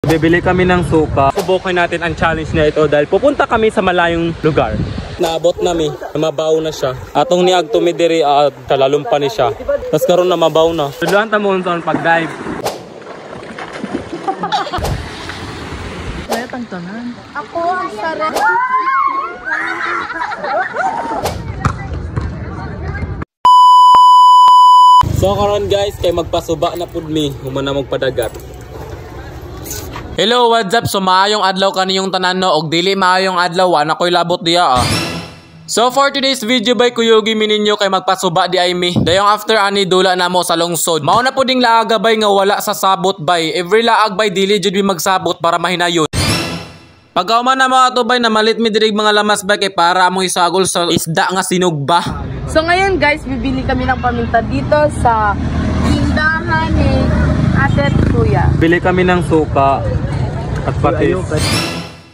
Bibili kami ng suka. Subukin natin ang challenge na ito dahil pupunta kami sa malayong lugar. Naabot nami, mabaw na siya. Atong niag tumidiri kalalumpa ni siya. Tapos karon na mabaw na. Tuluan ta mo sa pag-dive. Kaya tangtanan. Ako ang sarap. So karon guys, kay magpasuba na pud mi, human na magpadagat. Hello, what's up? So maayong adlaw kaniyong tanan no, og dili maayong adlaw na koy labot diya So for today's video bay kuyugi mi ninyo kay magpasuba di ay mi. Dayong after ani dula na mo sa lungsod. Mao na puding laaga bay nga wala sa sabot bay. Every laag bay dili jud mi magsabot para mahinayon. Pagkauman na mga to bay na malit mi dirig mga lamas bay kay para among isagol sa isda nga sinugba. So ngayon guys, bibili kami ng paminta dito sa tindahan ni Ate at Kuya. Bili kami ng suka at patis.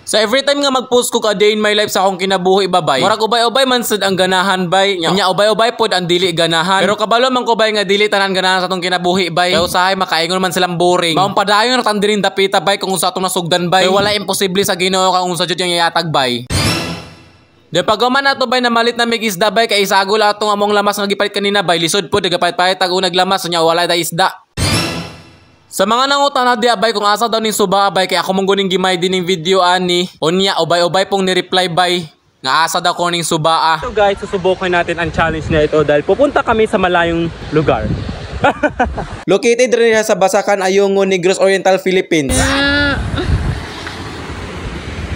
So every time nga mag-post ko ka day in my life sa akong kinabuhi babay, murag ubay-ubay man sad ang ganahan bay. Nya ubay-ubay pod ang dili ganahan. Pero kabalo man ko bay nga dili tanan ganahan sa atong kinabuhi bay. Kaya usahay makaingon man silang boring. Maong padayon ra tan diring dapita bay kung unsa atong nasugdan bay. Kaya wala imposible sa Ginoo kung unsa jud yang iatag bay. De paghuman nato bay na malit na mig isda bay kay isagol atong among lamas nga gipalit kanina bay lisod pod gapait-pait tag unag lamas nya wala ta isda. Sa mga nangutan na di abay kung asa daw ning suba abay kay ako mong guning gimay din ning video ani. Unya ubay-ubay pong ni-reply bay nga asa daw ko ning suba. So guys, susubukin natin ang challenge na ito dahil pupunta kami sa malayong lugar. Located rin sa Basakan, Ayungon, Negros Oriental, Philippines.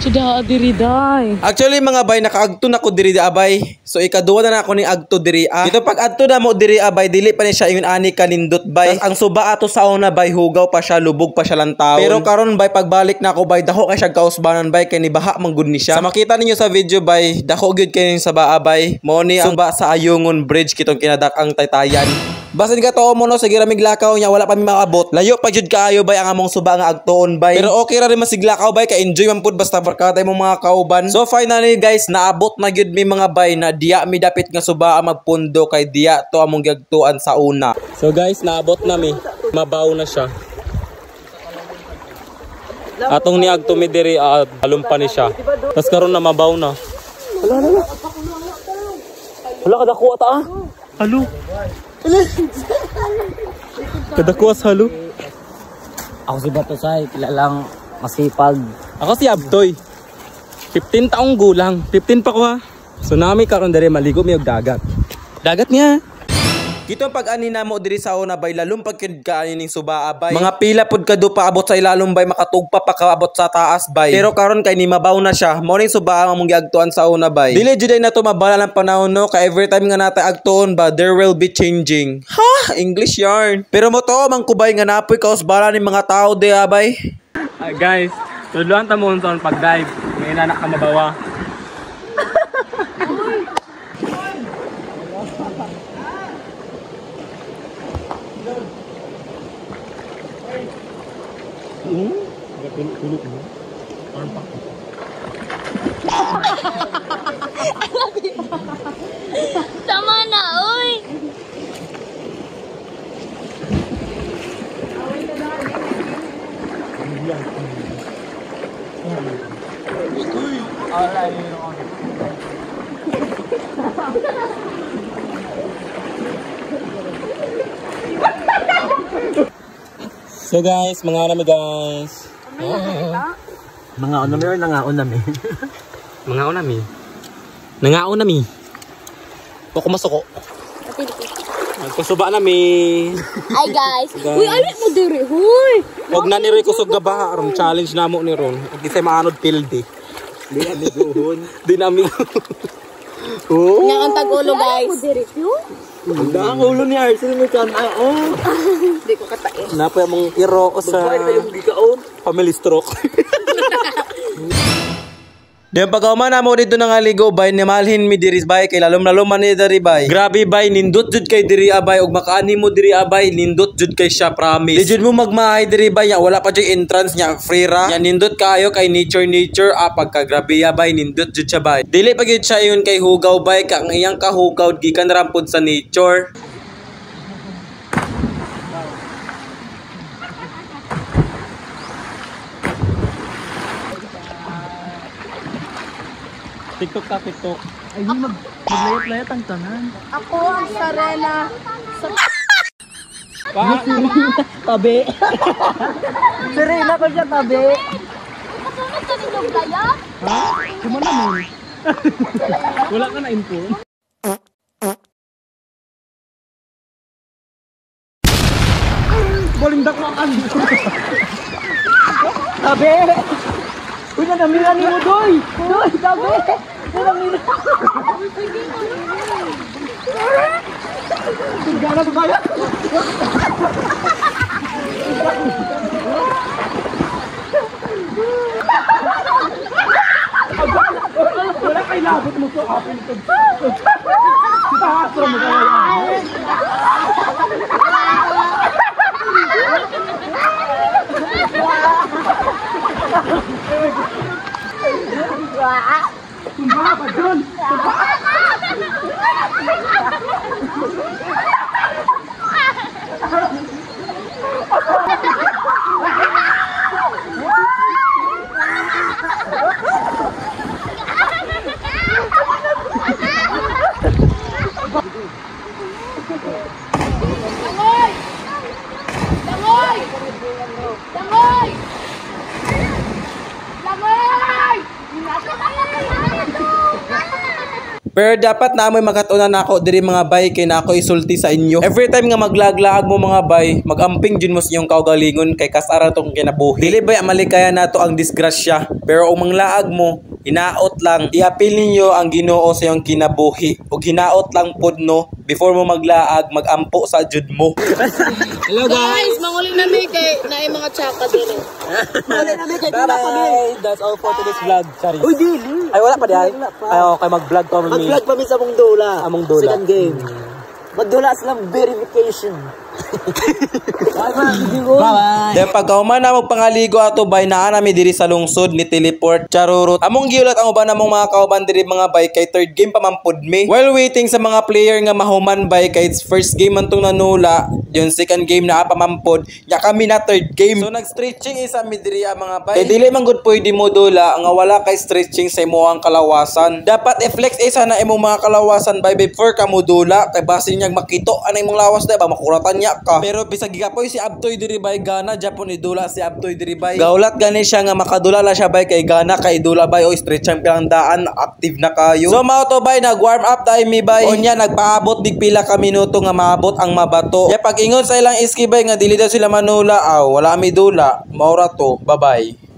Sudah diri day. Actually mga bay, nakaagto na ko diri abay. So ikaduwa na ako ni agto diri Ito pag adto na mo diri abay, dili pa ni siya ingon ani kanindot bay. Ang suba ato sa una bay, hugaw pa siya, lubog pa siya lang taon. Pero karon bay, pagbalik na ako bay, dako kay siya kausbanan bay, kay ni baha man gud ni siya. Sa makita ninyo sa video bay, dako gyud kay sa baa bay. Mo ni ang ba sa Ayungon Bridge kitong kinadak-ang taytayan. Basin ka to mo no, sige ramig lakaw nya, wala pa mi makabot. Layo pa jud kaayo bay ang among suba nga agtuon bay. Pero okay ra rin masiglakaw bay, kay enjoy man pud basta barkada mo mga kauban. So finally guys, naabot na gyud mi mga bay na diya mi dapit nga suba magpundo kay diya to among gagtuan sa una. So guys, naabot na mi. Mabaw na siya. Atong niag to mi diri alumpa ni siya. Tas karon na mabaw na. Wala. Wala kadakuha ta Halo. Kadakuha sa halo. Ako si Batosay, kilalang masipag. Ako si Abtoy. 15 taong gulang. 15 pa ko ha. So nami karon dere maligo mi og dagat. Dagat niya. Kito pag-ani na mo diri sa una bay, lalong pagkid kaani ning suba bay. Mga pila pud kadto paabot sa ilalom bay, makatugpa pa kaabot sa taas bay. Pero karon kay ni mabaw na siya. Mo ning suba ang among giagtuan sa una bay. Dili jud na to mabala ng panahon no, kay every time nga nata agtuon ba, there will be changing. Ha, English yarn. Pero mo to man kubay nga napoy kausbala ning mga tao di abay. Guys, tuluan ta mo sa pag-dive. May inanak ka mabawa. Tama na, oy. So guys, mga nami guys. Mga unami or nangaon nami? Mga unami. Nangaon nami. Poko masuko. Magkusuba nami. Hi guys. Uy, alit mo diri, huy. Og na ni kusog gabaha aron challenge namo ni ron. Og isay maanod pildi. Di nami guhon. Di nami. Oh. Nga ang tag-ulo guys. Ang ulo ni Arcel mo kan. Hindi ko katain. Napay mong iro sa family stroke. Di pagkauman na mo dito nga ligo bay, nimalhin mi diri bay, kay lalom-lalom man ni diri bay. Grabe bay, nindot jud kay diri abay, og makaani mo diri abay, nindot jud kay siya, promise. Di jud mo magmahay diri bay, wala pa jud entrance nya, free ra. Nya nindot kaayo kay nature pagka grabe abay, nindot jud siya bay. Dili pa gyud siya yun kay hugaw bay, kang iyang kahugaw gikan rampod sa nature. TikTok ta, TikTok. Ay, maglayat-layat ang tanan. Ako ang Sarena. Tabi. Serena ko siya tabi. Kasunod ka ninyong gaya? Cuma naman. Wala ka na info. Balindak mo ang Tabi. Uy, namira ni mo, Doy. Doy, tabi. Namira. Tinggalan na ba yan? Wala kayo labot mo to. Apin ito. Kita hasra mo kaya yan. Tumba ka dun. Pero dapat na amoy makatunan ako diri mga bay kay na ako isulti sa inyo. Every time nga maglaglaag mo mga bay, magamping jud mo sa inyong kaugalingon kay kasara tong kinabuhi. Dili bay malikaya nato ang disgrasya. Pero ang manglaag mo, hinaot lang. Iapil ninyo ang Ginoo sa iyong kinabuhi. Ug hinaot lang pod no before mo maglaag, magampo sa jud mo. Hello guys, manguling na may kay naay mga tsaka dili. Manguling na may kay bye. That's all for today's vlog. Sorry. Uy, dili. Ay, wala pa di ay. Ayo, kay mag-vlog pa mi. Mag-vlog pa mi sa among dula. Among dula. Second game. Magdula silang verification. Bye-bye. Then pagkauman na magpangaligo ato bay naa nami diri sa lungsod ni teleport charurot. Among giulat ang uban namong mga kauban diri mga bay kay third game pa man pud mi. While waiting sa mga player nga mahuman bay kay first game man tong nanula, yung second game na pa man pud, nya kami na third game. So nag-stretching isa mi diri mga bay. Kay dili man gud pwede mo dula nga wala kay stretching sa imong kalawasan. Dapat i-flex isa na imong mga kalawasan bay before ka mo dula kay basin nyag makito anay imong lawas ba makuratan nya ka. Pero bisag gigapoy si Abtoy diri bay gana Japon idula si Abtoy diri bay. Gaulat gani siya nga makadula la siya bay kay gana kay idula bay o stretch ang pilang daan active na kayo. So mao to bay nag warm up tayo mi bay. Unya nagpaabot big pila ka minuto nga maabot ang mabato. Ya pag ingon sa ilang iski bay nga dili daw sila manula wala mi dula. Maura to. Bye bye.